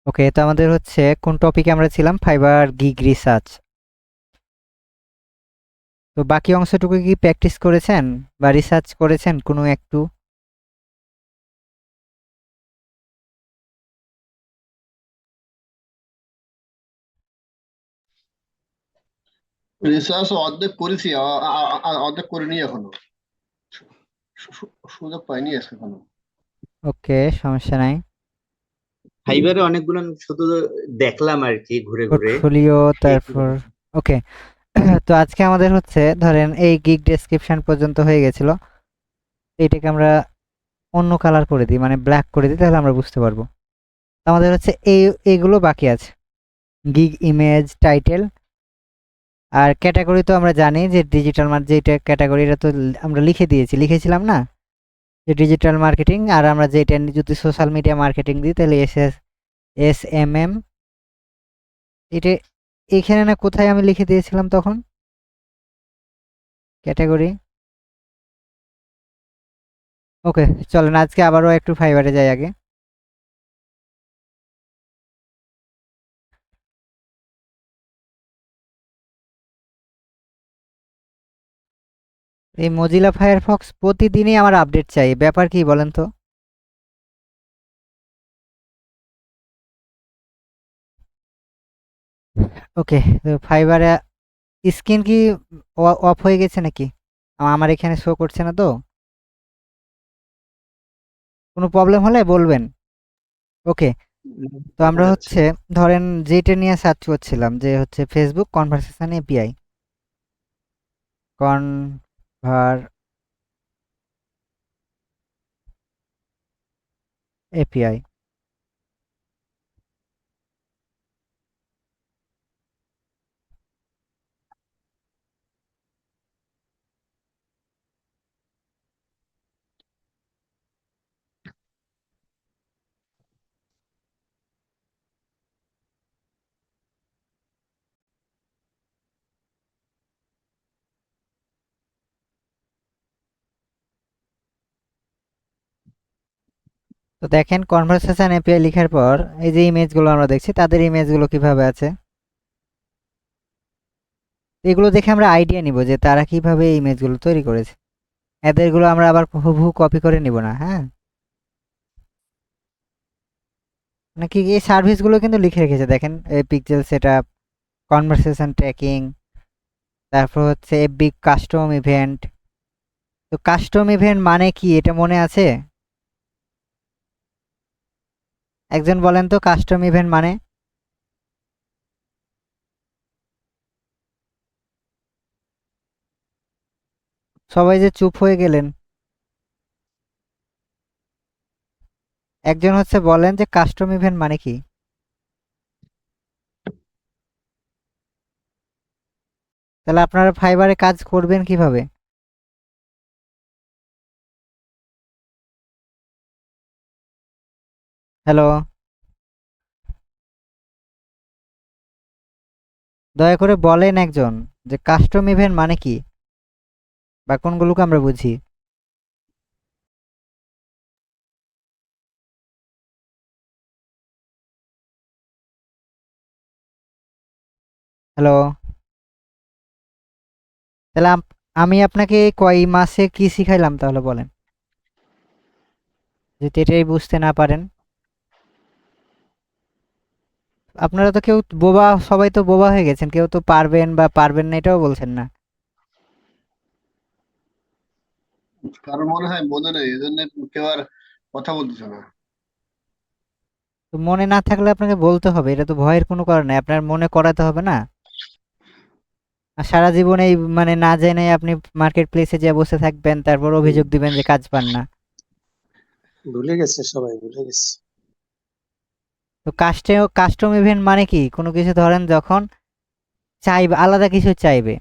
ওকে, তো আমাদের হচ্ছে কোন টপিকে আমরা ছিলাম? Fibre gig research. তো বাকি অংশটুকু কি প্র্যাকটিস করেছেন বা রিসার্চ করেছেন কোনো একটু? রিসার্চ অর্ধেক করেছি, অর্ধেক করিনি এখনো। সুযোগ পাইনি আজকে এখনো। ওকে, সমস্যা নাই। ফাইবারে অনেকগুলো আমি শুধু দেখলাম আর কি, ঘুরে ঘুরে। পোর্টফোলিও, এই তারপর ওকে। তো আজকে আমাদের হচ্ছে ধরেন এই গিগ ডেসক্রিপশন পর্যন্ত হয়ে গেছিল। এইটাকে আমরা অন্য কালার করে দিই, মানে ব্ল্যাক করে দিই, তাহলে আমরা বুঝতে পারবো। তো আমাদের হচ্ছে এইগুলো বাকি আছে: গিগ ইমেজ, টাইটেল আর ক্যাটাগরি। তো আমরা জানি যে ডিজিটাল যেটা ক্যাটাগরি, এটা তো আমরা লিখেছিলাম না, যে ডিজিটাল মার্কেটিং। আর আমরা যেটা যদি সোশ্যাল মিডিয়া মার্কেটিং দিই তাহলে এস এম এম। এটা এখানে না, কোথায় আমি লিখে দিয়েছিলাম তখন ক্যাটাগরি? ওকে, চলেন আজকে আবারও একটু ফাইবারে যাই আগে। এই মজিলা ফায়ারফক্স প্রতিদিনই আমার আপডেট চাই, ব্যাপার কি বলেন তো? ওকে, তো ফাইবারে স্ক্রিন কি অফ হয়ে গেছে নাকি? আমার এখানে শো করছে না তো। কোনো প্রবলেম হলে বলবেন। ওকে, তো আমরা যাচ্ছে। হচ্ছে ধরেন যেটা নিয়ে সার্চ করছিলাম, যে হচ্ছে Facebook conversation API. Conveyor API. তো দেখেন কনভারসেশন এপিআই লেখার পর এই যে ইমেজগুলো আমরা দেখছি, তাদের ইমেজগুলো কিভাবে আছে এগুলো দেখে আমরা আইডিয়া নিব যে তারা কিভাবে এই ইমেজগুলো তৈরি করেছে। এদেরগুলো আমরা আবার হুবহু কপি করে নিব না, হ্যাঁ? নাকি এই সার্ভিসগুলো কিন্তু লিখে রেখেছে, দেখেন এই পিক্সেল সেটআপ, কনভারসেশন ট্র্যাকিং, তারপর হচ্ছে এফবি কাস্টম ইভেন্ট। তো কাস্টম ইভেন্ট মানে কি, এটা মনে আছে? একজন বলেন তো কাস্টম ইভেন্ট মানে। সবাই যে চুপ হয়ে গেলেন, একজন হচ্ছে বলেন যে কাস্টম ইভেন্ট মানে কি। তাহলে আপনারা ফাইবারে কাজ করবেন কিভাবে? হ্যালো, দয়া করে বলেন একজন যে কাস্টম ইভেন্ট মানে কি, বা কোনগুলোকে আমরা বুঝি। হ্যালো, তাহলে আমি আপনাকে এই কয় মাসে কি শিখাইলাম তাহলে বলেন, যদি এটাই বুঝতে না পারেন। আপনারা তো কেউ বোবা, সবাই তো বোবা হয়ে গেছেন, কেউ তো পারবেন বা পারবেন না এটাও বলছেন না। কারণ মনে হয় মনে নেই, এজন্য কেউ আর কথা বলতেছে না। তো মনে না থাকলে আপনাকে বলতে হবে, এটা তো ভয়ের কোনো কারণ নেই, আপনার মনে করাতে হবে না। আর সারা জীবন এই মানে না জেনে আপনি মার্কেট প্লেসে যে বসে থাকবেন, তারপর অভিযোগ দিবেন যে কাজ পান না। ভুলে গেছে, সবাই ভুলে গেছে। তো কাস্টম ইভেন্ট মানে কি, কোনো কিছু ধরেন যখন চাইবে, আলাদা কিছু চাইবে।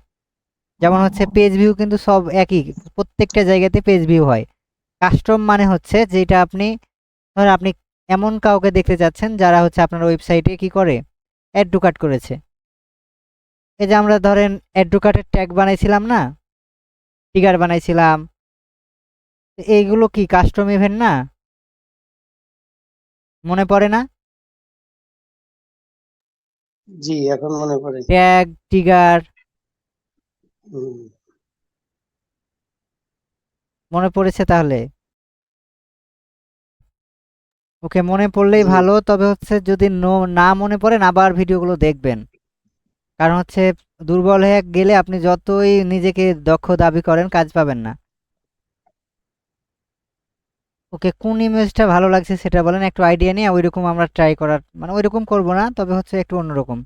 যেমন হচ্ছে পেজ ভিউ কিন্তু সব একই, প্রত্যেকটা জায়গাতে পেজ ভিউ হয়। কাস্টম মানে হচ্ছে যেটা আপনি ধরেন আপনি এমন কাউকে দেখতে যাচ্ছেন যারা হচ্ছে আপনার ওয়েবসাইটে কি করে, অ্যাড টু কার্ট করেছে। এই যে আমরা ধরেন অ্যাড টু কার্টের ট্যাগ বানাইছিলাম না, ট্রিগার বানাইছিলাম, তো এইগুলো কি কাস্টম ইভেন্ট না? মনে পড়ে না? জি, এখন মনে পড়ে। ট্যাগ, ট্রিগার, হুম, মনে পড়েছে তাহলে? ওকে, মনে পড়লেই জি, ভালো। তবে হচ্ছে যদি না মনে পড়েন আবার ভিডিওগুলো দেখবেন। কারণ হচ্ছে দুর্বল হয়ে গেলে আপনি যতই নিজেকে দক্ষ দাবি করেন কাজ পাবেন না। ওকে, কোন ইমেজটা ভালো লাগছে সেটা বলেন, একটু আইডিয়া নিয়ে ওইরকম আমরা ট্রাই করার, মানে ওইরকম করব না, তবে হচ্ছে একটু অন্যরকম।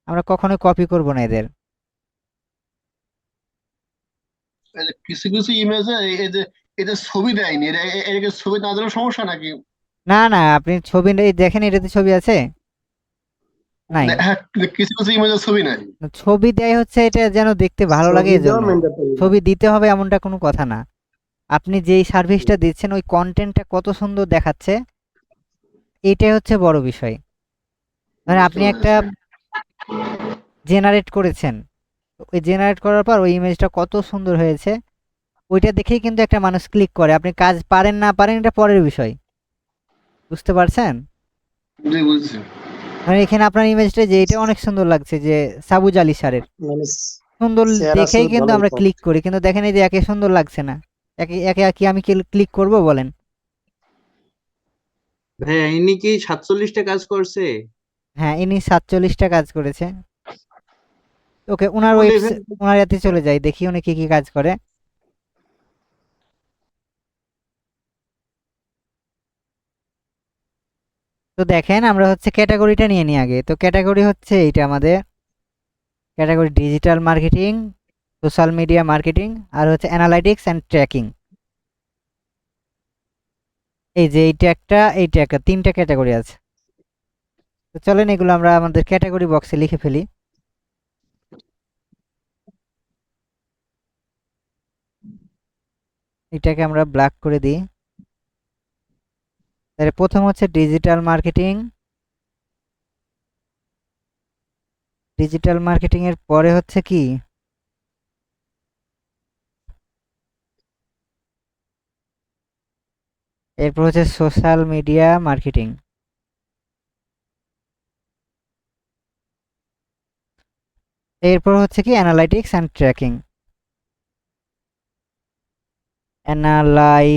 আমরা কখনোই কপি করব না এদের। এই যে কিছু কিছু ইমেজে এই যে ছবি দেয়নি, এটাকে ছবি না দিলেও সমস্যা নাকি? না না, আপনি ছবি দেখেন, এটাতে ছবি আছে? নাই। হ্যাঁ, কিছু কিছু ইমেজে ছবি নাই। ছবি দেয় হচ্ছে এটা যেন দেখতে ভালো লাগে ছবি দেওয়া এজন্য। ম্যান্ডেটরি না। ছবি দিতে হবে এমনটা কোনো কথা না। আপনি যেই সার্ভিসটা দিচ্ছেন ওই কন্টেন্টটা কত সুন্দর দেখাচ্ছে, এইটাই হচ্ছে বড় বিষয়। মানে বুঝতে আপনি একটা পেরেছি। জেনারেট করেছেন, ওই জেনারেট করার পর ওই ইমেজটা কত সুন্দর হয়েছে, ওইটা দেখেই কিন্তু একটা মানুষ ক্লিক করে। আপনি কাজ পারেন না পারেন এটা পরের বিষয়। বুঝতে পারছেন? জি, বুঝছি। মানে এখানে আপনার ইমেজটা যে এটা অনেক সুন্দর লাগছে, যে সাবুজ আলী স্যারের মানে সুন্দর চেহারা দেখেই সুরত কিন্তু ভালোই আমরা তো। ক্লিক করি, কিন্তু দেখেন এই যে একে সুন্দর লাগছে না। একে একে কি আমি ক্লিক করব বলেন? ভাইয়া ইনি কি 47টা কাজ করছে? হ্যাঁ, ইনি 47টা কাজ করেছে। ওকে, ওনার ফুল ইভেন্ট। ওনার এতে চলে যাই, দেখি উনি কি কি কাজ করে। তো দেখেন, আমরা হচ্ছে ক্যাটাগরিটা নিয়ে নিই আগে। তো ক্যাটাগরি হচ্ছে এইটা আমাদের category: digital marketing, social media marketing, আর হচ্ছে অ্যানালাইটিক্স অ্যান্ড ট্র্যাকিং। এই যে এইটা একটা, তিনটা ক্যাটাগরি আছে। তো চলেন এগুলো আমরা আমাদের ক্যাটাগরি বক্সে লিখে ফেলি। এটাকে আমরা ব্ল্যাক করে দিই। তাহলে প্রথম হচ্ছে ডিজিটাল মার্কেটিং। ডিজিটাল মার্কেটিং এর পরে হচ্ছে কি? এরপর হচ্ছে সোশ্যাল মিডিয়া মার্কেটিং। এরপর হচ্ছে কি? Analytics and tracking. অ্যানালাই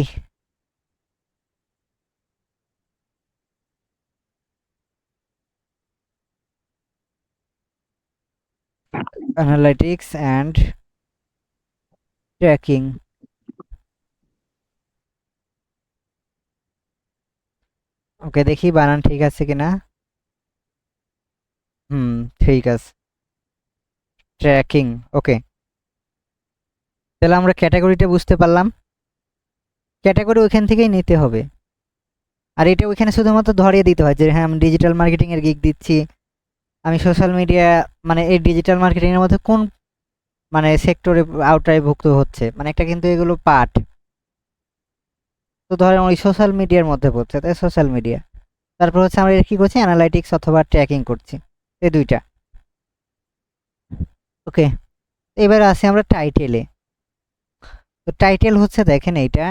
অ্যানালাইটিক্স অ্যান্ড ট্র্যাকিং। ওকে, দেখি বানান ঠিক আছে কিনা। হুম, ঠিক আছে। ট্র্যাকিং। ওকে, তাহলে আমরা ক্যাটাগরিটা বুঝতে পারলাম। ক্যাটাগরি ওইখান থেকেই নিতে হবে। আর এটা ওইখানে শুধুমাত্র ধরিয়ে দিতে হয় যে হ্যাঁ, আমি ডিজিটাল মার্কেটিং এর গিগ দিচ্ছি। আমি সোশ্যাল মিডিয়া, মানে এই ডিজিটাল মার্কেটিং এর মধ্যে কোন মানে সেক্টরে আওতায় ভুক্ত হচ্ছে, মানে একটা কিন্তু এগুলো পার্ট। তো ধরেন ওই সোশ্যাল মিডিয়ার মধ্যে পড়ছে, তাই সোশ্যাল মিডিয়া। তারপর হচ্ছে আমরা কি করছি? অ্যানালাইটিক্স অথবা ট্র্যাকিং করছি, এই দুইটা। ওকে, এবার আসি আমরা টাইটেলে। তো টাইটেল হচ্ছে দেখেন এইটা,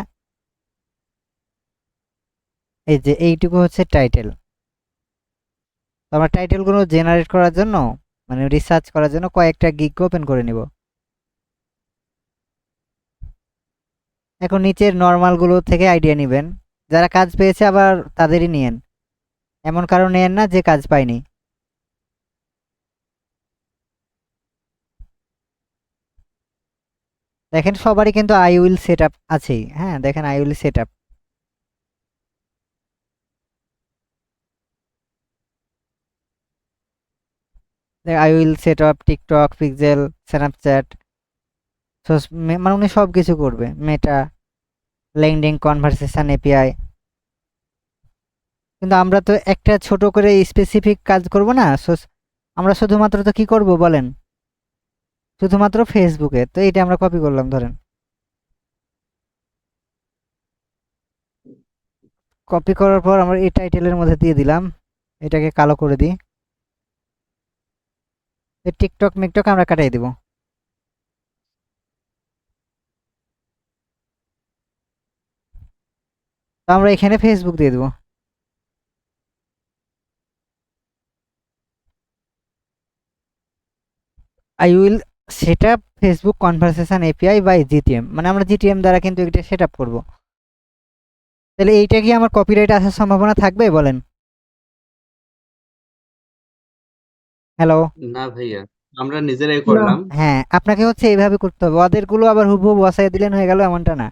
এই যে এইটুকু হচ্ছে টাইটেল। তো আমরা টাইটেলগুলো জেনারেট করার জন্য, মানে রিসার্চ করার জন্য কয়েকটা গিগ ওপেন করে নিব। এখন নিচের নর্মালগুলো থেকে আইডিয়া নেবেন। যারা কাজ পেয়েছে আবার তাদেরই নিয়েন, এমন কারো নেন না যে কাজ পায়নি। দেখেন সবারই কিন্তু আই উইল সেট আপ আছেই। হ্যাঁ, দেখেন I will set up. I will set up TikTok, pixel, Snapchat, মানে উনি সব কিছু করবে। মেটা, লিঙ্কডইন, কনভারসেশন এপিআই। কিন্তু আমরা তো একটা ছোট করে স্পেসিফিক কাজ করব না। আমরা শুধুমাত্র তো কি করব বলেন? শুধুমাত্র ফেসবুকে। তো এটা আমরা কপি করলাম ধরেন। কপি করার পর আমরা এই টাইটেলের মধ্যে দিয়ে দিলাম। এটাকে কালো করে দিই। টিকটক মিকটক আমরা কাটাই দিব। তো আমরা এখানে ফেসবুক দিয়ে দেবো। I will set up Facebook conversation API by GTM, মানে আমরা জিটিএম দ্বারা কিন্তু এটা সেট আপ করবো। তাহলে এইটা কি আমার কপিরাইট আসার সম্ভাবনা থাকবে বলেন? হ্যালো। না ভাইয়া, আমরা নিজেরাই করলাম। হ্যাঁ, আপনাকে হচ্ছে এইভাবে করতে হবে, ওদেরগুলো আবার হুবহু বসাই দিলেন হয়ে গেল এমনটা না।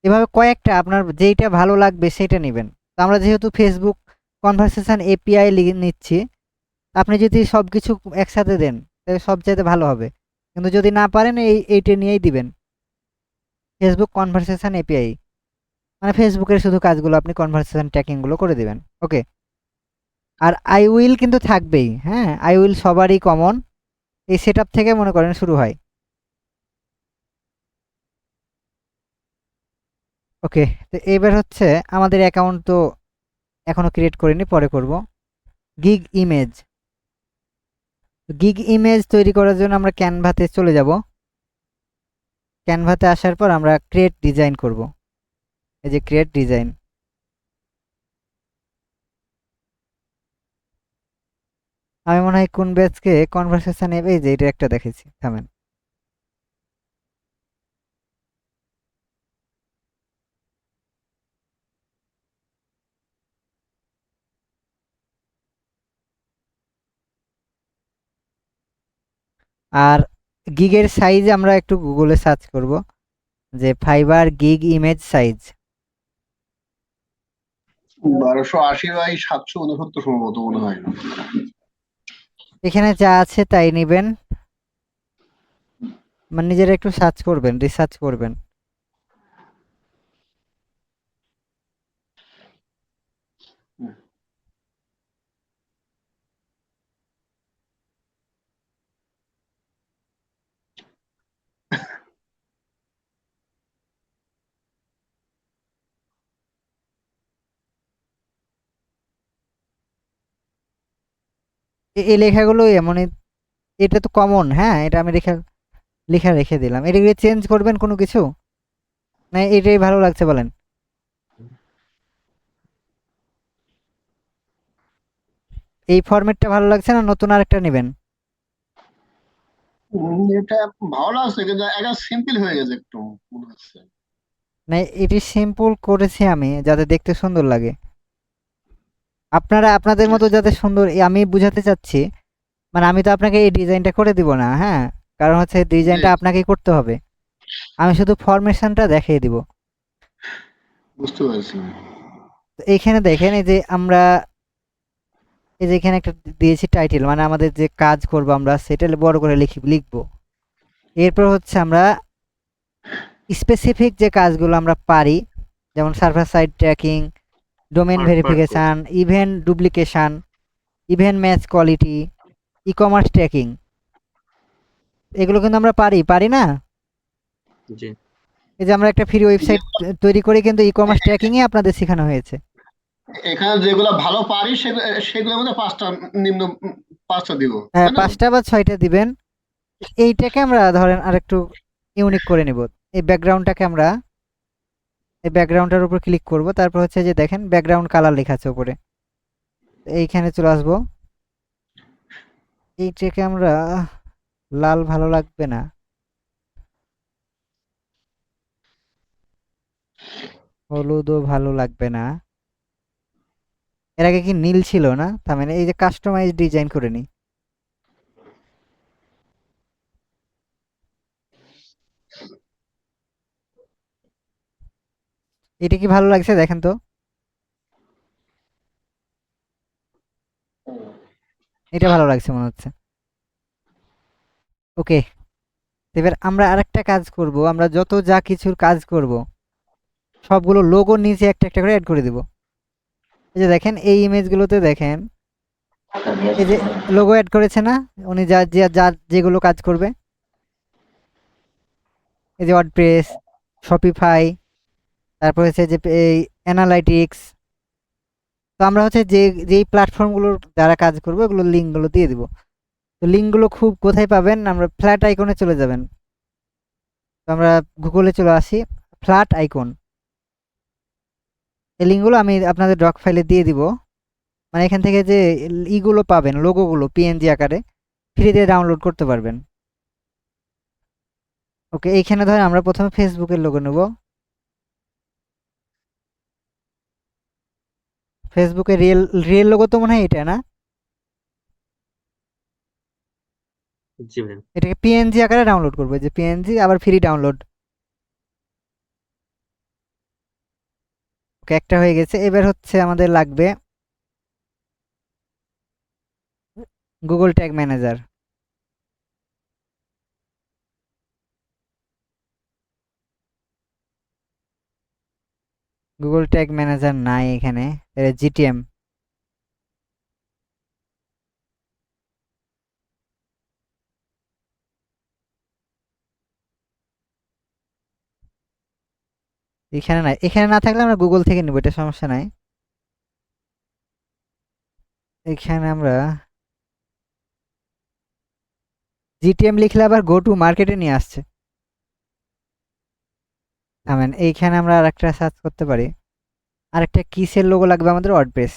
এভাবে কয়েকটা আপনার যেইটা ভালো লাগবে সেটা নেবেন। তো আমরা যেহেতু ফেসবুক কনভারসেশন এপিআই নিচ্ছি, আপনি যদি সব কিছু একসাথে দেন তাহলে সবচাইতে ভালো হবে। কিন্তু যদি না পারেন এইটা নিয়েই দিবেন, ফেসবুক কনভারসেশন এপিআই, মানে ফেসবুকের শুধু কাজগুলো আপনি কনভারসেশন ট্র্যাকিংগুলো করে দিবেন। ওকে। আর আই উইল কিন্তু থাকবেই, হ্যাঁ, আই উইল সবারই কমন, এই সেট আপ থেকে মনে করেন শুরু হয়। ওকে, তো এবার হচ্ছে আমাদের অ্যাকাউন্ট তো এখনো ক্রিয়েট করিনি, পরে করব। গিগ ইমেজ, গিগ ইমেজ তৈরি করার জন্য আমরা ক্যানভাতে চলে যাব। ক্যানভাতে আসার পর আমরা ক্রিয়েট ডিজাইন করব, এই যে ক্রিয়েট ডিজাইন। আমি মনে হয় কোন ব্যাচকে কনভারসেশন এই যে এটা একটা দেখেছি, থামেন। আর গিগের সাইজ আমরা একটু গুগলে সার্চ করব, যে Fiverr gig image size. 1280 by 769 সম্ভবত মনে হয়। এখানে যা আছে তাই নেবেন, মানে নিজেরা একটু সার্চ করবেন, রিসার্চ করবেন। এই লেখাগুলো এমনই, এটা তো কমন, হ্যাঁ, এটা আমি লেখা লেখা রেখে দিলাম। এটা চেঞ্জ করবেন কোনো কিছু, না এটাই ভালো লাগছে বলেন? এই ফরম্যাটটা ভালো লাগছে না নতুন আরেকটা নেবেন? এটা ভালো লাগছে কিন্তু এটা সিম্পল হয়ে গেছে একটু মনে হচ্ছে। না, এটি সিম্পল করেছি আমি যাতে দেখতে সুন্দর লাগে। আপনারা আপনাদের মতো যাতে সুন্দর, আমি বুঝাতে চাচ্ছি, মানে আমি তো আপনাকে এই ডিজাইনটা করে দিব না, হ্যাঁ, কারণ হচ্ছে ডিজাইনটা জি, আপনাকেই করতে হবে, আমি শুধু ফরমেশনটা দেখিয়ে দিব। বুঝতে পারছি। তো এইখানে দেখেন, এই যে আমরা এই যে এখানে একটা দিয়েছি টাইটেল, মানে আমাদের যে কাজ করব আমরা সেটা বড় করে লিখবো। এরপর হচ্ছে আমরা স্পেসিফিক যে কাজগুলো আমরা পারি, যেমন server side tracking, domain Purpose. Verification, event duplication, event match quality, e commerce tracking, এগুলো কিন্তু আমরা পারি না? জি। এই যে আমরা একটা ফ্রি ওয়েবসাইট তৈরি করে কিন্তু ই কমার্স ট্র্যাকিংই আপনাদের শেখানো হয়েছে। এখানে যেগুলো ভালো পারি সেগুলোর মধ্যে নিম্ন পাঁচটা দিব, হ্যাঁ, তাই না? 5টা বা 6টা দিবেন। এইটাকে আমরা ধরেন আরেকটু ইউনিক করে নিব। এই ব্যাকগ্রাউন্ডটাকে আমরা এই ব্যাকগ্রাউন্ডটার উপর ক্লিক করব, তারপর হচ্ছে যে দেখেন ব্যাকগ্রাউন্ড কালার লেখা আছে উপরে, এইখানে চলে আসবো। এইটাকে আমরা লাল ভালো লাগবে না, হলুদও ভালো লাগবে না। এর আগে কি নীল ছিল না? তার মানে এই যে কাস্টমাইজ ডিজাইন করে নিই। এটা কি ভালো লাগছে দেখেন তো? এটা ভালো লাগছে মনে হচ্ছে। ওকে, এবার আমরা আরেকটা কাজ করব, আমরা যত যা কিছুর কাজ করব সবগুলো লোগো নিচে একটা একটা করে অ্যাড করে দিব। এই যে দেখেন এই ইমেজগুলোতে দেখেন, এই যে লোগো অ্যাড করেছে না উনি, যা যা যা যেগুলো কাজ করবে, এই যে ওয়ার্ডপ্রেস, শপিফাই, তারপর হচ্ছে যে এই অ্যানালাইটিক্স। তো আমরা হচ্ছে যে যেই প্ল্যাটফর্মগুলোর যারা কাজ করবে ওগুলোর লিঙ্কগুলো দিয়ে দিব। তো লিঙ্কগুলো খুব কোথায় পাবেন, আমরা ফ্ল্যাট আইকনে চলে যাবেন। তো আমরা গুগলে চলে আসি, ফ্ল্যাট আইকন, এই লিঙ্কগুলো আমি আপনাদের ডক ফাইলে দিয়ে দিব। মানে এখান থেকে যে ইগুলো পাবেন, লোগোগুলো পিএনজি আকারে, ফ্রিতে ডাউনলোড করতে পারবেন। ওকে, এইখানে ধরেন আমরা প্রথমে ফেসবুকের লোগো নেব। ফেসবুকের রিয়েল রিয়েল লোগো তো মনে হয় এটা না? জি ভাই। এটাকে পিএনজি আকারে ডাউনলোড করবো, যে পিএনজি আবার ফ্রি ডাউনলোড। ওকে, একটা হয়ে গেছে। এবার হচ্ছে আমাদের লাগবে Google tag manager. Google tag manager নাই এখানে, জিটিএম। এখানে নাই, এখানে না থাকলে আমরা গুগল থেকে নিব, এটা সমস্যা নাই। এখানে আমরা জিটিএম লিখলে আবার গো টু মার্কেটে নিয়ে আসছে। আমেন, এইখানে আমরা আরেকটা সার্চ করতে পারি। আরেকটা কিসের লোগো লাগবে আমাদের? ওয়ার্ডপ্রেস,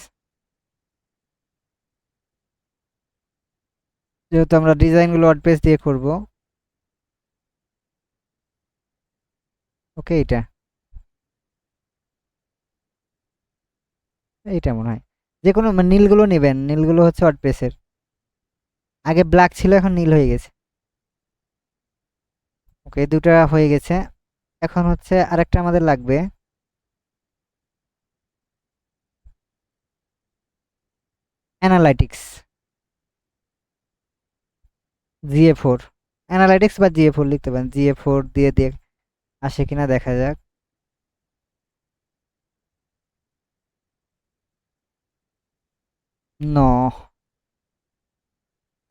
যেহেতু আমরা ডিজাইনগুলো ওয়ার্ডপ্রেস দিয়ে করব। ওকে, এইটা মনে হয় যে কোনো নীলগুলো নেবেন, নীলগুলো হচ্ছে ওয়ার্ডপ্রেসের। আগে ব্ল্যাক ছিল, এখন নীল হয়ে গেছে। ওকে, দুটা হয়ে গেছে। এখন হচ্ছে আরেকটা আমাদের লাগবে অ্যানালাইটিক্স, GA4। অ্যানালাইটিক্স বা GA4 লিখতে পারেন, GA4 দিয়ে দিয়ে আসে কিনা দেখা যাক। নো,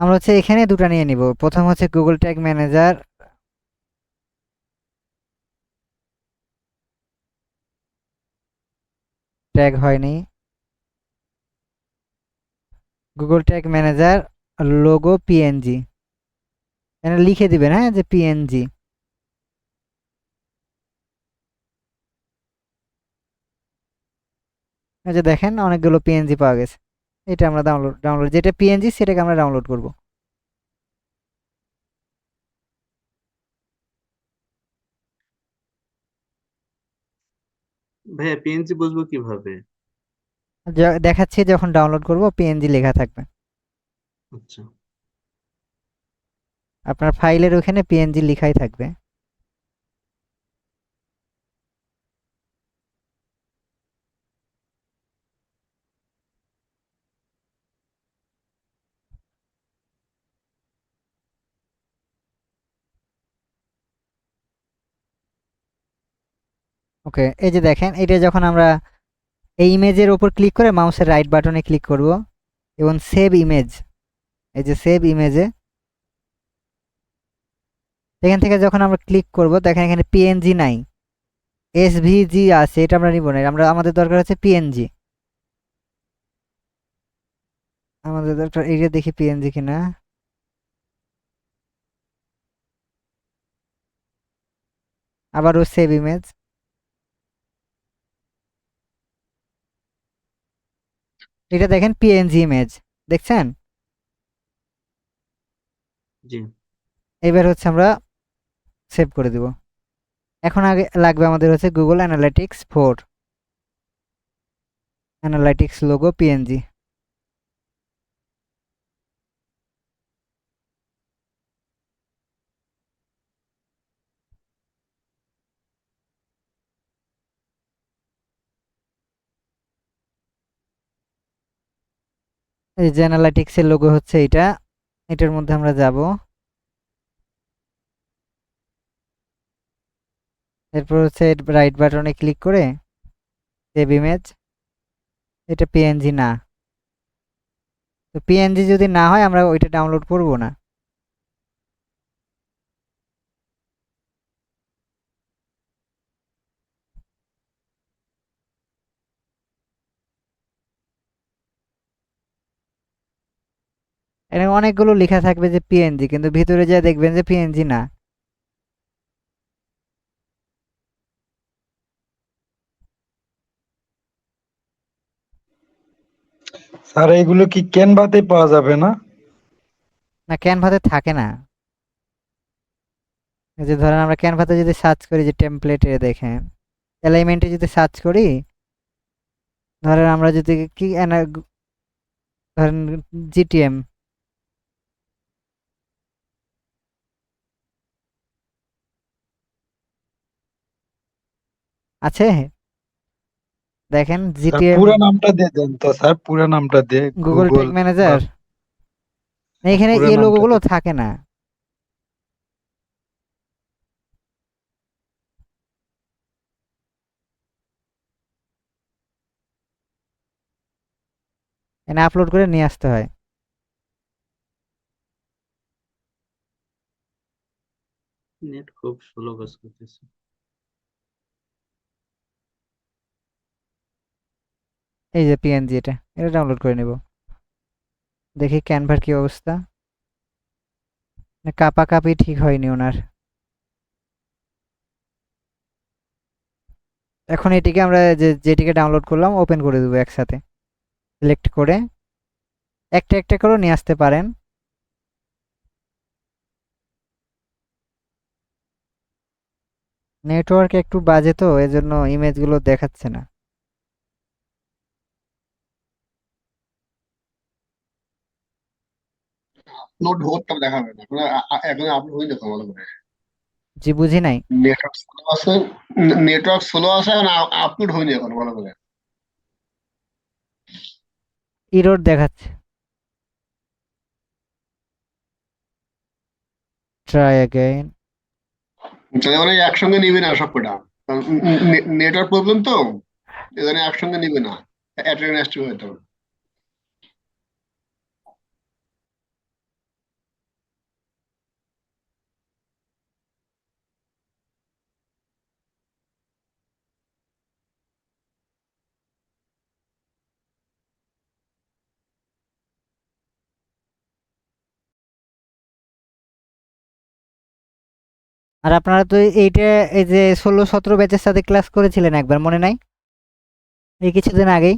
আমরা হচ্ছে এখানে দুটো নিয়ে নিব। প্রথম হচ্ছে গুগল ট্যাগ ম্যানেজার, ট্যাগ হয়নি। Google tag manager logo PNG, এখানে লিখে দিবেন, হ্যাঁ, যে পিএনজি। এই যে দেখেন অনেকগুলো পিএনজি পাওয়া গেছে। এটা আমরা ডাউনলোড যেটা পিএনজি সেটাকে আমরা ডাউনলোড করব। ভাইয়া পিএনজি বুঝবো কিভাবে? দেখাচ্ছি, যখন ডাউনলোড করব পিএনজি লেখা থাকবে। আচ্ছা। আপনার ফাইলের ওখানে পিএনজি লেখাই থাকবে। ওকে, এই যে দেখেন, এটা যখন আমরা এই ইমেজের উপর ক্লিক করে মাউসের রাইট বাটনে ক্লিক করব এবং সেভ ইমেজ, এই যে সেভ ইমেজে, এখান থেকে যখন আমরা ক্লিক করব দেখেন এখানে পিএনজি নাই, এসভিজি আছে। এটা আমরা নিব না, আমরা আমাদের দরকার হচ্ছে পিএনজি। আমাদের দরকার এটা, দেখি পিএনজি কিনা। আবারও সেভ ইমেজ, এটা দেখেন পিএনজি ইমেজ, দেখছেন? জি। এবার হচ্ছে আমরা সেভ করে দিব। এখন আগে লাগবে আমাদের হচ্ছে Google analytics 4, analytics logo PNG. এই যে অ্যানালিটিক্স এর লোগো হচ্ছে এটা, এটার মধ্যে আমরা যাব। এরপর হচ্ছে রাইট বাটনে ক্লিক করে সেভ ইমেজ। এটা পিএনজি না, তো পিএনজি যদি না হয় আমরা ওইটা ডাউনলোড করব না। এখানে অনেকগুলো লেখা থাকবে যে পিএনজি, কিন্তু ভিতরে যা দেখবেন যে পিএনজি না। স্যার এগুলো কি ক্যানভাতে পাওয়া যাবে না? না, ক্যানভাতে থাকে না। এই যে ধরেন আমরা ক্যানভাতে যদি সার্চ করি, যে টেমপ্লেটে দেখেন, এলাইনমেন্টে যদি সার্চ করি, ধরেন আমরা যদি কি ধরেন জিটিএম আছে, দেখেন স্যার জিটিএম পুরো নামটা দিয়ে দেন তো, স্যার পুরো নামটা দিয়ে গুগল গুগল ট্যাগ ম্যানেজার, এখানে পুরো এই নামটা লোগোগুলো দিয়ে। থাকে না। এখানে আপলোড করে নিয়ে আসতে হয়। নেট খুব স্লো কাজ করতেছে। এই যে পিএনজি, এটা এটা ডাউনলোড করে নেব। দেখি ক্যানভার কি অবস্থা। না, কাপাকাপি ঠিক হয়নি ওনার। এখন এটিকে আমরা যেটিকে ডাউনলোড করলাম ওপেন করে দেবো একসাথে, সিলেক্ট করে একটা একটা করে নিয়ে আসতে পারেন। নেটওয়ার্ক একটু বাজে তো, এজন্য ইমেজগুলো দেখাচ্ছে না। নোট ঢোকটা দেখাবে না এখন, এখন আপলোড হয়নি তো ভালো করে। জি, বুঝি নাই। নেটওয়ার্ক স্লো আছে, নেটওয়ার্ক স্লো আছে এখন, আপলোড হয়নি এখন ভালো করে। ইরোর দেখাচ্ছে। Try again. তাহলে মানে একসঙ্গে নিবে না সবকটা, নেটওয়ার্ক প্রবলেম তো, এখানে একসঙ্গে নিবে না, অ্যাটেন্ডেন্স হয়তো। আর আপনারা তো এইটা, এই যে 16-17 ব্যাচের সাথে ক্লাস করেছিলেন একবার, মনে নাই? এই কিছুদিন আগেই,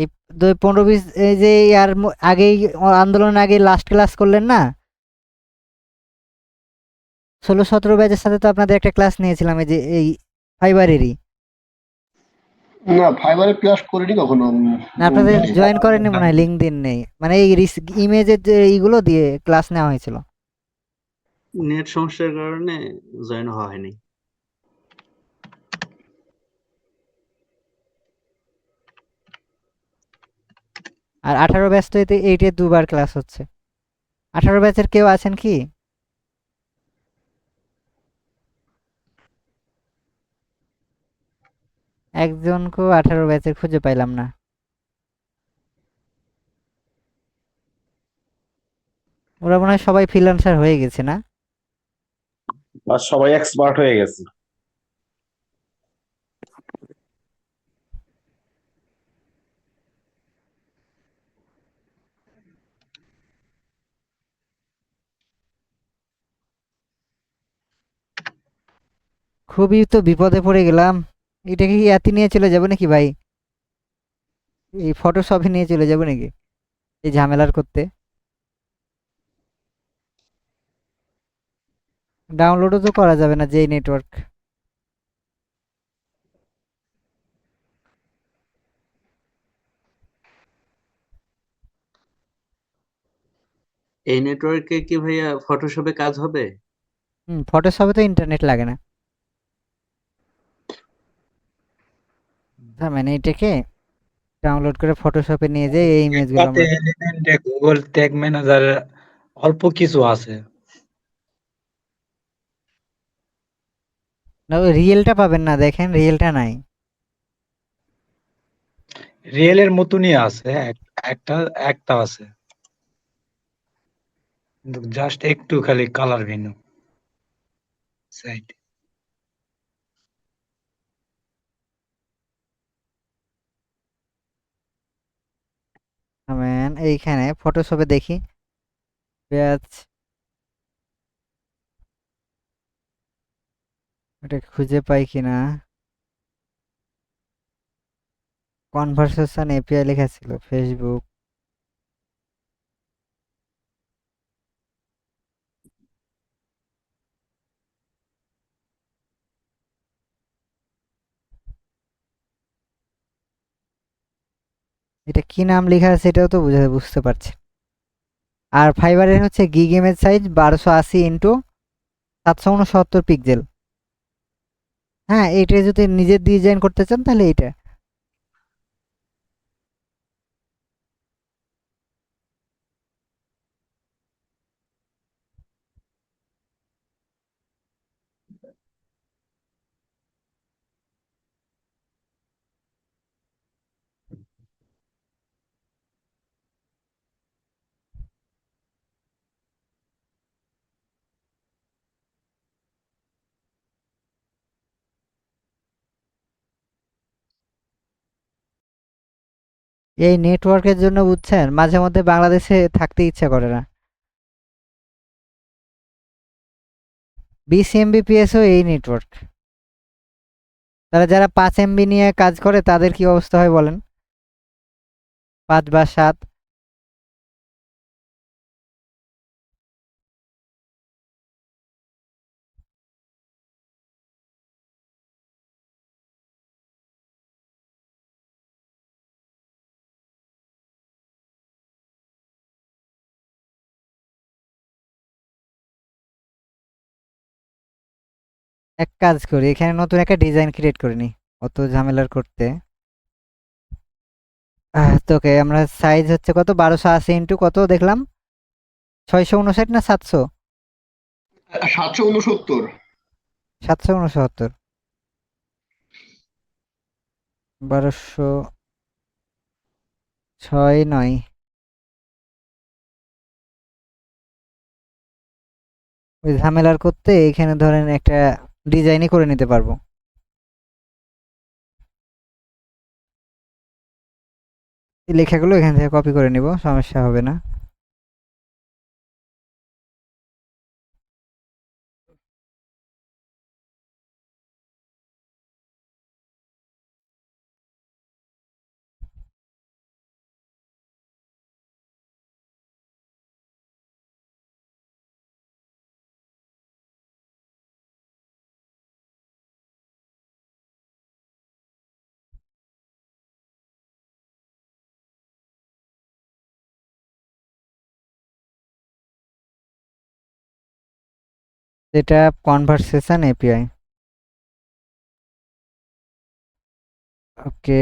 এই 15-20, এই যে আর আগেই, আন্দোলনের আগে লাস্ট ক্লাস করলেন না? 16-17 ব্যাচের সাথে তো আপনাদের একটা ক্লাস নিয়েছিলাম, এই যে এই ফাইবারেরই। না, ফাইবারে ক্লাস করিনি কখনো। না, আপনাদের জয়েন করেননি মনে হয়, লিঙ্ক দিন নেই, মানে এই ইমেজের যে এইগুলো দিয়ে ক্লাস নেওয়া হয়েছিল। নেট সমস্যার কারণে জয়েন হওয়া হয়নি। আর 18 ব্যাচ তো এইটে দুবার ক্লাস হচ্ছে। 18 ব্যাচের কেউ আছেন কি? একজনকেও 18 ব্যাচের খুঁজে পাইলাম না। ওরা মনে হয় সবাই ফ্রিল্যান্সার হয়ে গেছে না? আর সবাই এক্সপার্ট হয়ে গেছে। খুবই তো বিপদে পড়ে গেলাম। এটা কি ইয়াতি নিয়ে চলে যাবো নাকি ভাই? এই ফটোশপে নিয়ে চলে যাবো নাকি এই ঝামেলার করতে? ডাউনলোডও তো করা যাবে না, যেই নেটওয়ার্ক। এই নেটওয়ার্কে কি ভাইয়া ফটোশপে কাজ হবে? ফটোশপে তো ইন্টারনেট লাগে না। তার মানে এটাকে ডাউনলোড করে ফটোশপে নিয়ে যাই, এই ইমেজগুলো ক্যানভাতে আমরা। এলিমেন্টে গুগল ট্যাগ ম্যানেজার অল্প কিছু আছে। না, রিয়েলটা পাবেন না, দেখেন রিয়েলটা নাই। রিয়েলের মতনই আছে, একটা একটা আছে, কিন্তু জাস্ট একটু খালি কালার ভিন্ন সাইড। আমেন, এইখানে ফটোশপে দেখি ব্যাচ, এটা খুঁজে পাই কিনা। কনভারসেশন এপিআই লেখা ছিল ফেসবুক। এটা কি নাম লেখা আছে এটাও তো বুঝতে পারছি। আর ফাইবারের হচ্ছে gig image size 1280 into 769 pixel. হ্যাঁ, এইটা যদি নিজে ডিজাইন করতে চান তাহলে এইটা। এই নেটওয়ার্কের জন্য বুঝছেন মাঝে মধ্যে বাংলাদেশে থাকতে ইচ্ছা করে না। 20 এমবিপিএসও এই নেটওয়ার্ক। তাহলে যারা 5 এমবি নিয়ে কাজ করে তাদের কি অবস্থা হয় বলেন? 5 বা 7। এক কাজ করি, এখানে নতুন একটা ডিজাইন ক্রিয়েট করে নিই, অত ঝামেলার করতে। তোকে আমরা সাইজ হচ্ছে কত, 1280 ইন্টু কত দেখলাম, 659 না 700? 769। 769, 1209। ওই ঝামেলার করতে এখানে ধরেন একটা ডিজাইনই করে নিতে পারবো। এই লেখাগুলো এখান থেকে কপি করে নিব, সমস্যা হবে না। এটা কনভারসেশন এপিআই। ওকে,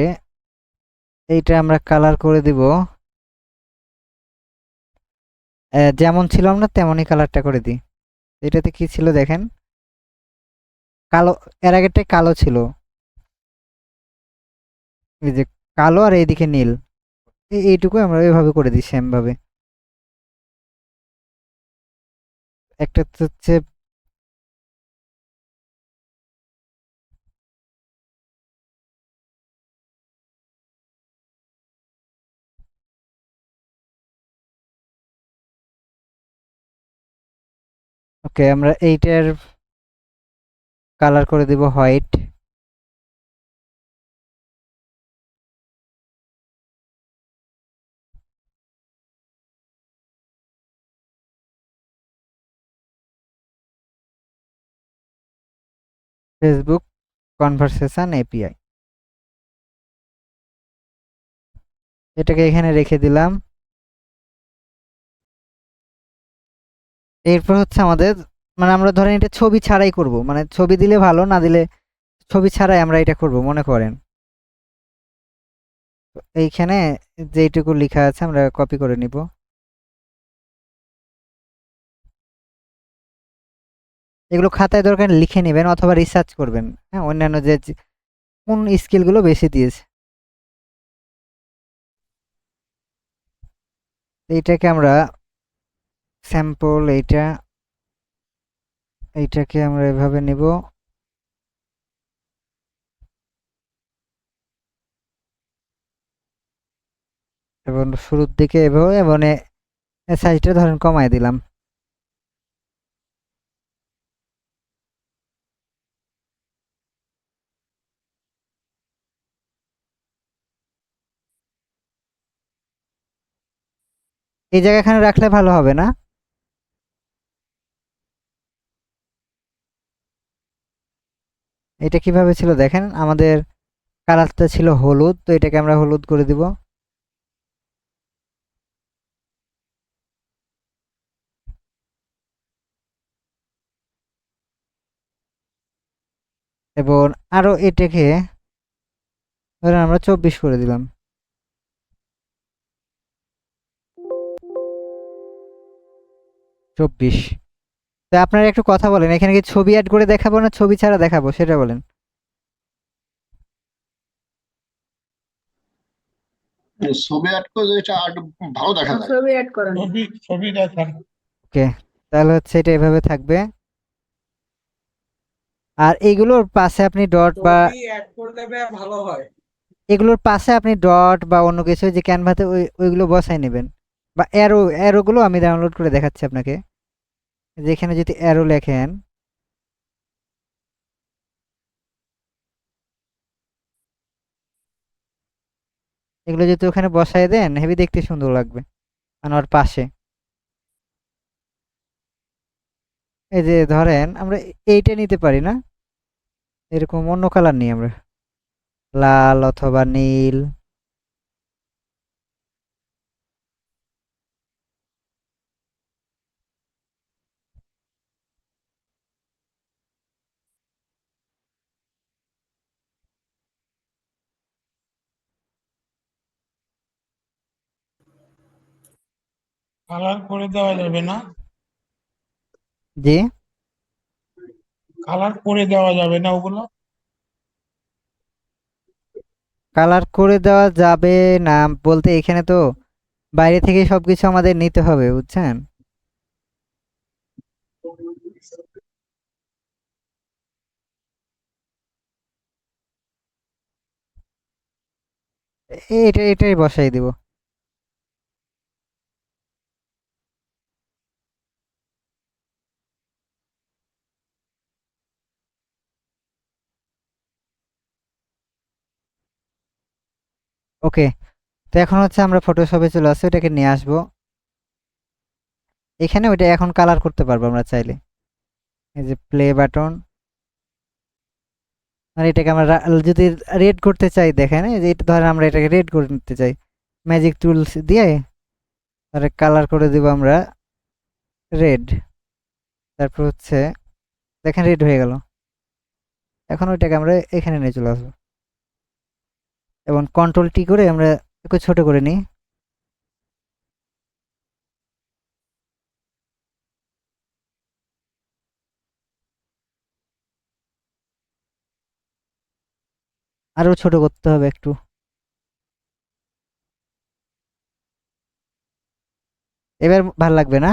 এইটা আমরা কালার করে দিব। যেমন ছিল আমরা তেমনই কালারটা করে দিই। এটাতে কি ছিল দেখেন, কালো। এর আগেরটাই কালো ছিল, এই যে কালো আর এইদিকে নীল। এইটুকু আমরা এইভাবে করে দিই সেম ভাবে। একটা তো হচ্ছে, ওকে আমরা এইটার কালার করে দিব হোয়াইট। ফেসবুক কনভারসেশন এপিআই, এটাকে এখানে রেখে দিলাম। এরপর হচ্ছে আমাদের, মানে আমরা ধরেন এটা ছবি ছাড়াই করব, মানে ছবি দিলে ভালো, না দিলে ছবি ছাড়াই আমরা এটা করব মনে করেন। তো এইখানে যেইটুকু লেখা আছে আমরা কপি করে নিব। এগুলো খাতায় দরকার লিখে নেবেন অথবা রিসার্চ করবেন, হ্যাঁ, অন্যান্য যে কোন স্কিলগুলো বেশি দিয়েছে। এইটাকে আমরা স্যাম্পল, এইটাকে আমরা এভাবে নিব। এবং শুরুর দিকে এভাবে, এবং সাইজটা ধরেন কমায় দিলাম। এই জায়গাখানে রাখলে ভালো হবে না? এটা কিভাবে ছিল দেখেন, আমাদের কালারটা ছিল হলুদ, তো এটাকে আমরা হলুদ করে দিব। এবং আরো এটাকে ধরেন আমরা 24 করে দিলাম। 24। তো আপনারা একটু কথা বলেন, এখানে কি ছবি অ্যাড করে দেখাবো না ছবি ছাড়া দেখাবো সেটা বলেন। ছবি অ্যাড করে এটা আর একটু ভালো দেখা যায়। ছবি অ্যাড করেন। ছবি দেখান। ওকে, তাহলে হচ্ছে এটা এভাবে থাকবে। আর এইগুলোর পাশে আপনি ডট বা অ্যাড করলে ভালো হয়। এগুলোর পাশে আপনি ডট বা অন্য কিছু যে ক্যানভাতে ওইগুলো বসাই নেবেন, বা অ্যারোগুলো আমি ডাউনলোড করে দেখাচ্ছি আপনাকে। যেখানে যদি অ্যারো লেখেন, এগুলো যদি ওখানে বসায় দেন হেভি দেখতে সুন্দর লাগবে। মানে ওর পাশে এই যে ধরেন আমরা এইটা নিতে পারি না, এরকম অন্য কালার নিই আমরা, লাল অথবা নীল। কালার করে দেওয়া যাবে না? জি, কালার করে দেওয়া যাবে না ওগুলো? কালার করে দেওয়া যাবে না বলতে এখানে তো বাইরে থেকে সবকিছু আমাদের নিতে হবে, বুঝছেন? এটাই বসাই দিব। ওকে, তো এখন হচ্ছে আমরা ফটোশপে চলে আসছি, এটাকে নিয়ে আসবো এখানে। ওইটা এখন কালার করতে পারবো আমরা চাইলে, এই যে প্লে বাটন। আর এটাকে আমরা যদি রেড করতে চাই দেখেন, এই যে এটা ধরেন আমরা এটাকে রেড করে নিতে চাই, ম্যাজিক টুলস দিয়ে তাহলে কালার করে দিব আমরা রেড। তারপর হচ্ছে দেখেন রেড হয়ে গেল। এখন ওইটাকে আমরা এখানে নিয়ে চলে আসবো এবং কন্ট্রোল টি করে আমরা একটু ছোট করে নিই। আরো ছোট করতে হবে একটু। এবার ভাল লাগবে না?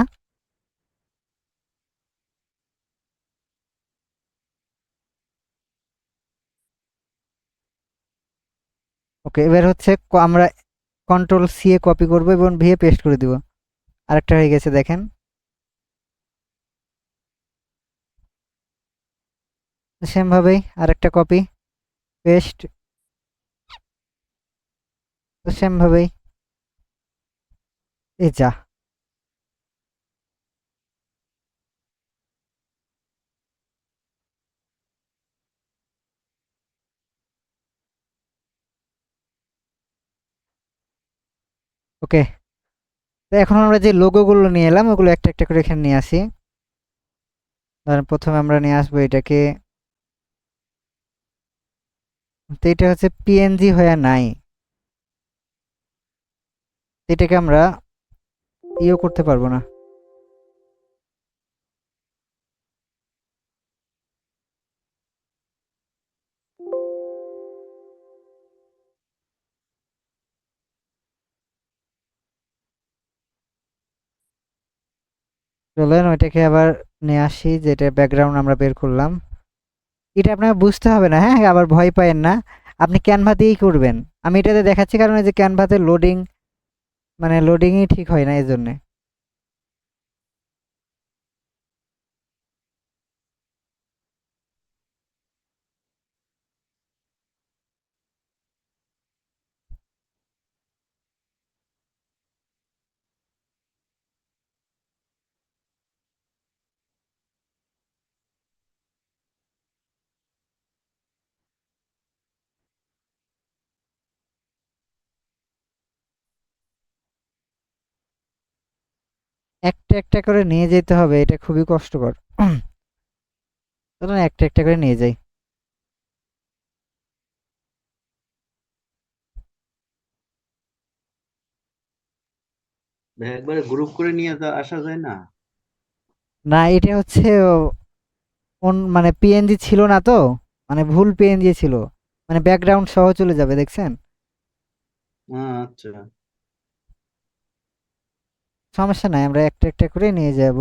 ওকে, এবার হচ্ছে আমরা কন্ট্রোল সি এ কপি করবো এবং ভি এ পেস্ট করে দিব। আরেকটা হয়ে গেছে দেখেন। সেম ভাবেই আরেকটা কপি পেস্ট, সেম ভাবেই। এই যা, ওকে। তো এখন আমরা যে লোগোগুলো নিয়ে এলাম ওগুলো একটা একটা করে এখানে নিয়ে আসি। ধরেন প্রথমে আমরা নিয়ে আসবো এটাকে, তো এটা হচ্ছে পিএনজি হয়ে নাই, এটাকে আমরা ইও করতে পারবো না। চলেন ওইটাকে আবার নিয়ে আসি, যেটা ব্যাকগ্রাউন্ড আমরা বের করলাম। এটা আপনাকে বুঝতে হবে না, হ্যাঁ আবার ভয় পায়েন না, আপনি ক্যানভা দিয়েই করবেন। আমি এটাতে দেখাচ্ছি কারণ এই যে ক্যানভাতে লোডিং, মানে লোডিংই ঠিক হয় না এই জন্য। একটা একটা করে নিয়ে যেতে হবে, এটা খুবই কষ্টকর। চলুন একটা একটা করে নিয়ে যাই। ভাই একবারে গ্রুপ করে নিয়ে আসা যায় না? না, এটা হচ্ছে মানে পিএনজি ছিল না তো, মানে ভুল পিএনজি ছিল, মানে ব্যাকগ্রাউন্ড সহ চলে যাবে, দেখছেন? আচ্ছা। সমস্যা নাই, আমরা একটা একটা করে নিয়ে যাব।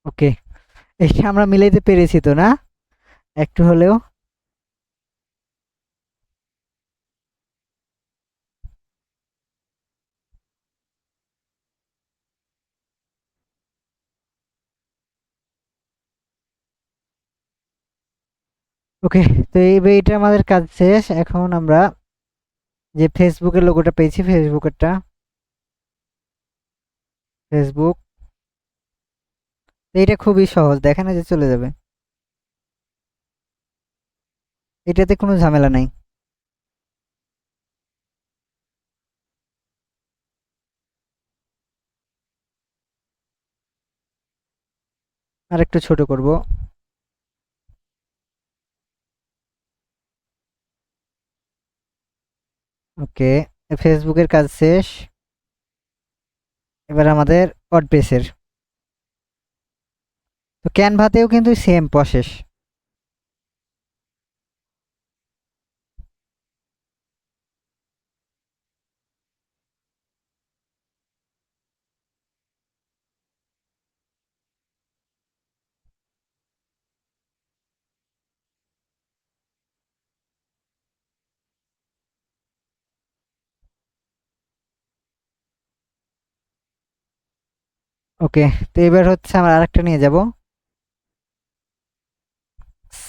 ওকে, এটা আমরা মিলাইতে পেরেছি তো না, একটু হলেও? ওকে, তো এইটা আমাদের কাজ শেষ। এখন আমরা যে ফেসবুকের লোগোটা পেয়েছি, ফেসবুকেরটা, ফেসবুক, এইটা খুবই সহজ, দেখেন এই যে চলে যাবে, এটাতে কোনো ঝামেলা নাই। আর একটু ছোট করব। ওকে, ফেসবুকের কাজ শেষ। এবার আমাদের ওয়ার্ডপ্রেসের, তো ক্যানভাতেও কিন্তু সেম প্রসেস। ওকে, তো এবার হচ্ছে আমরা আরেকটা নিয়ে যাব,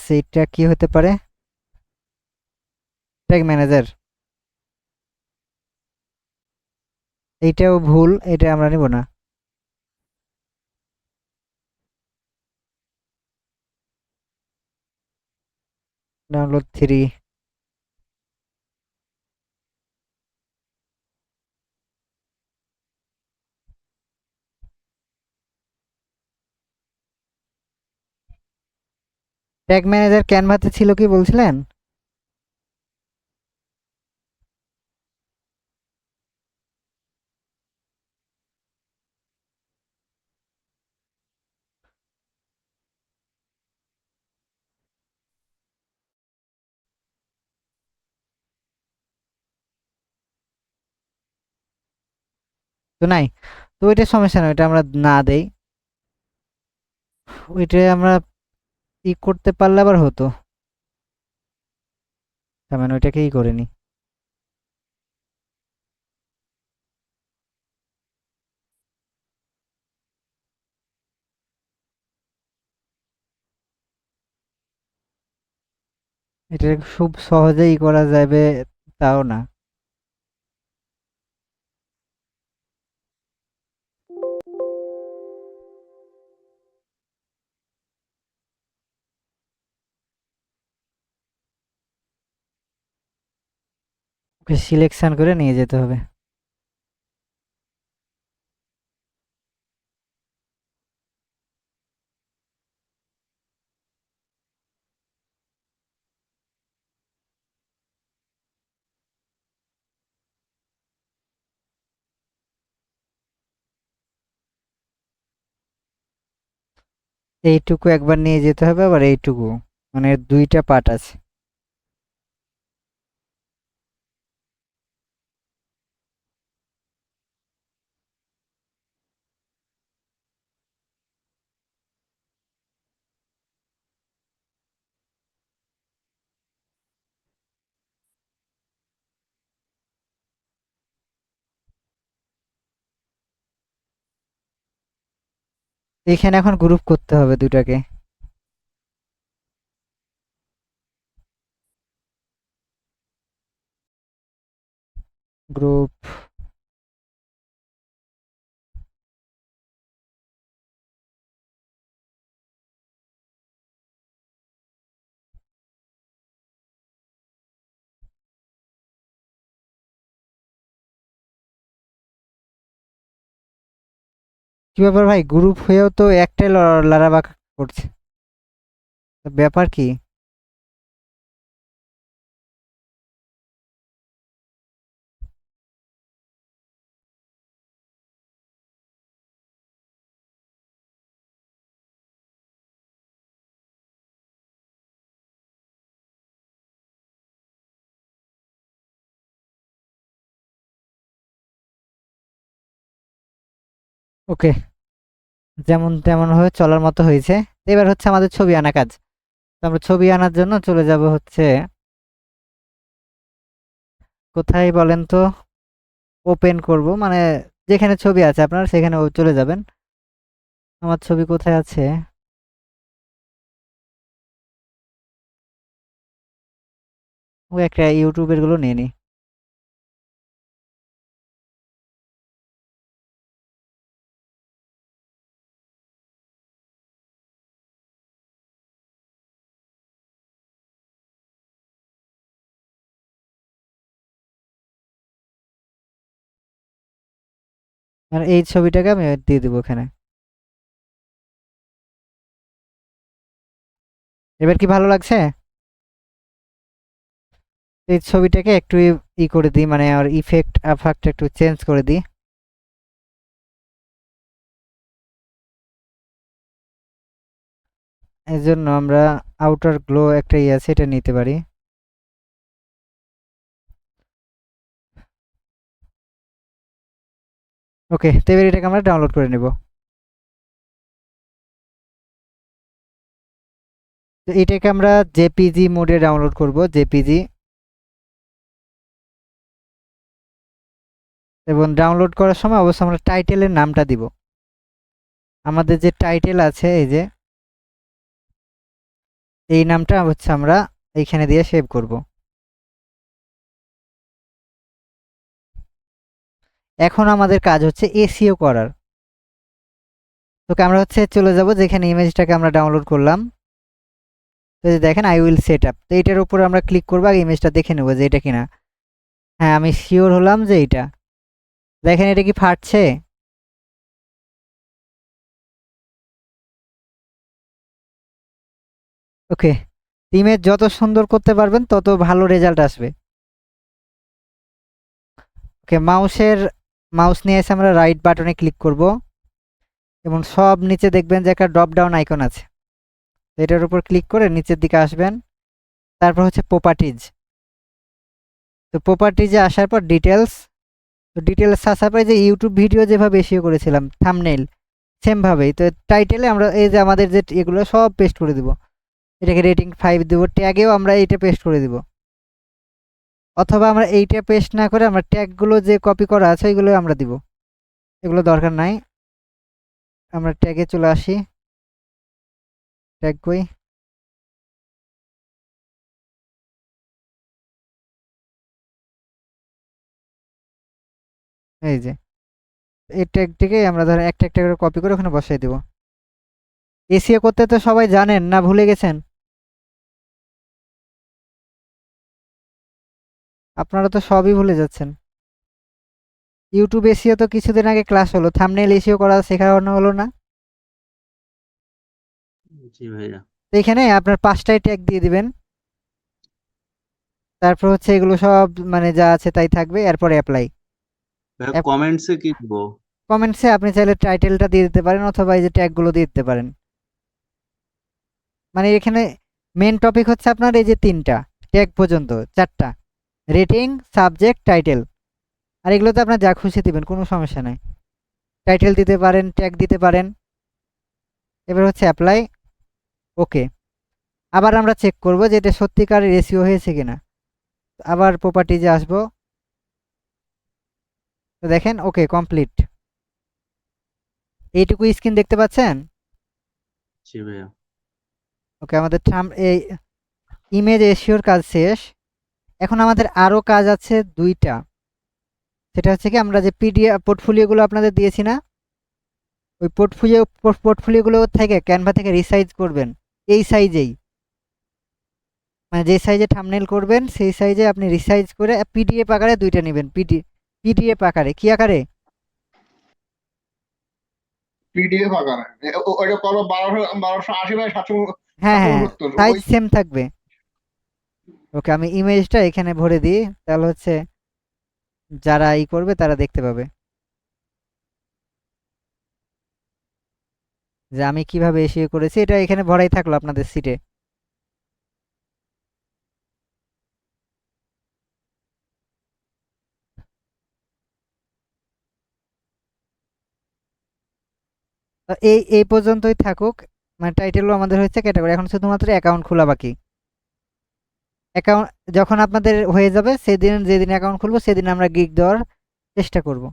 সেটা কি হতে পারে? ট্যাগ ম্যানেজার, এইটাও ভুল, এটা আমরা নিব না। ডাউনলোড থ্রি, ট্যাগ ম্যানেজার ক্যানভাতে ছিল কি বলছিলেন? তো নাই, তো ওইটা সমস্যা নয়, ওইটা আমরা না দেই। ওইটা আমরা ই করতে পারলে আবার হতো, তার মানে ওইটাকেই করে নি। এটা খুব সহজেই করা যাবে, তাও না। ওকে, সিলেকশন করে নিয়ে যেতে হবে। এইটুকু একবার নিয়ে যেতে হবে, আবার এইটুকু, মানে দুইটা পার্ট আছে। এখানে এখন গ্রুপ করতে হবে দুইটাকে। গ্রুপ, কি ব্যাপার ভাই, গ্রুপ হয়েও তো একটাই লড়াবাক করছে, তো ব্যাপার কি? ওকে, যেমন তেমন হয়ে চলার মতো হয়েছে। এবার হচ্ছে আমাদের ছবি আনা কাজ। তো আমরা ছবি আনার জন্য চলে যাব হচ্ছে, কোথায় বলেন তো, ওপেন করব, মানে যেখানে ছবি আছে আপনার সেখানে চলে যাবেন। আমার ছবি কোথায় আছে? ও একটা ইউটিউবের গুলো নিয়ে নি। আর এই ছবিটাকে আমি দিয়ে দিব এখানে। এবার কি ভালো লাগছে? এই ছবিটাকে একটু ই করে দিই, মানে আর ইফেক্ট আফেক্ট একটু চেঞ্জ করে দিই। এর জন্য আমরা আউটার গ্লো একটা ইয়ে আছে, এটা নিতে পারি। ওকে, তো এবার এটাকে আমরা ডাউনলোড করে নেব। তো এটাকে আমরা জেপিজি মোডে ডাউনলোড করব, জেপিজি। এবং ডাউনলোড করার সময় অবশ্যই আমরা টাইটেলের নামটা দিব। আমাদের যে টাইটেল আছে, এই যে এই নামটা হচ্ছে আমরা এইখানে দিয়ে সেভ করব। এখন আমাদের কাজ হচ্ছে এসইও করার। তো আমরা হচ্ছে চলে যাব যেখানে ইমেজটাকে আমরা ডাউনলোড করলাম। তো এই যে দেখেন আই উইল সেট আপ, তো এটার উপর আমরা ক্লিক করবো, আগে ইমেজটা দেখে নেবো যে এটা কিনা। হ্যাঁ, আমি শিওর হলাম যে এটা। দেখেন এটা কি ফাটছে? ওকে, ইমেজ যত সুন্দর করতে পারবেন তত ভালো রেজাল্ট আসবে। ওকে, মাউস নিয়ে এসে আমরা রাইট বাটনে ক্লিক করব, এবং সব নিচে দেখবেন যে একটা ড্রপ ডাউন আইকন আছে। এটার উপর ক্লিক করে নিচের দিকে আসবেন, তারপর হচ্ছে প্রপার্টিজ। তো প্রপার্টিজে আসার পর ডিটেলস। তো ডিটেলস আসার পরে যে ইউটিউব ভিডিও যেভাবে এসিও করেছিলাম থাম্বনেইল, সেম ভাবেই। তো টাইটেলে আমরা এই যে আমাদের যে এগুলো সব পেস্ট করে দিব। এটাকে রেটিং 5 দিব, ট্যাগেও আমরা এইটা পেস্ট করে দিব। অথবা আমরা এইটা পেস্ট না করে আমরা ট্যাগগুলো যে কপি করা আছে ওইগুলো আমরা দিব, এগুলো দরকার নাই। আমরা ট্যাগে চলে আসি, ট্যাগ কই, এই যে এই ট্যাগটিকে আমরা ধরেন একটা একটা করে কপি করে ওখানে বসাই দেব। এসিও করতে তো সবাই জানেন না, ভুলে গেছেন? আপনারা তো সবই ভুলে যাচ্ছেন। ইউটিউব এসিও তো কিছুদিন আগে ক্লাস হলো, থাম্বনেইল এসিও করা শেখানো হলো না? জি ভাইয়া। তো এখানে আপনার 5টাই ট্যাগ দিয়ে দিবেন। তারপর হচ্ছে এগুলো সব মানে যা আছে তাই থাকবে, এরপর অ্যাপ্লাই। ভাইয়া কমেন্টসে কি দিব? কমেন্টসে আপনি চাইলে টাইটেলটা দিয়ে দিতে পারেন, অথবা এই যে ট্যাগগুলো দিয়ে দিতে পারেন। মানে এখানে মেন টপিক হচ্ছে আপনার এই যে 3টা ট্যাগ পর্যন্ত, 4টা রেটিং, সাবজেক্ট, টাইটেল। আর এগুলোতে আপনার যা খুশি দিবেন, কোনো সমস্যা নাই। টাইটেল দিতে পারেন, ট্যাগ দিতে পারেন। এবার হচ্ছে অ্যাপ্লাই, ওকে। আবার আমরা চেক করব যে এটা সত্যিকার রেশিও হয়েছে কিনা। আবার প্রপার্টিজে আসবো, তো দেখেন ওকে কমপ্লিট। এইটুকু স্ক্রিন দেখতে পাচ্ছেন? জি ভাইয়া। ওকে, আমাদের এই ইমেজ এসিওর কাজ শেষ। এখন আমাদের আরো কাজ আছে 2টা। সেটা হচ্ছে কি, আমরা যে পিডিএফ পোর্টফোলিওগুলো আপনাদের দিয়েছি না, ওই পোর্টফোলিওগুলো থেকে ক্যানভা থেকে রিসাইজ করবেন এই সাইজেই, মানে যে সাইজে থাম্বনেল করবেন সেই সাইজে আপনি রিসাইজ করে পিডিএফ আকারে 2টা নেবেন। পিডিএফ আকারে, কি আকারে? পিডিএফ আকারে ওইটা করবো 1280 হ্যাঁ হ্যাঁ, 770 সাইজ ওই সেম থাকবে। ওকে, আমি ইমেজটা এখানে ভরে দিই, তাহলে হচ্ছে যারা করবে তারা দেখতে পাবে যে আমি কিভাবে এসিও করেছি। এটা এখানে ভরাই থাকলো আপনাদের সিটে। তো এই পর্যন্তই থাকুক। মানে টাইটেলও আমাদের হচ্ছে, ক্যাটাগরি এখন শুধুমাত্র অ্যাকাউন্ট খোলা বাকি। অ্যাকাউন্ট যখন আপনাদের হয়ে যাবে, সেদিন যেদিন অ্যাকাউন্ট খুলবো সেদিন আমরা গিগ দেওয়ার চেষ্টা করব।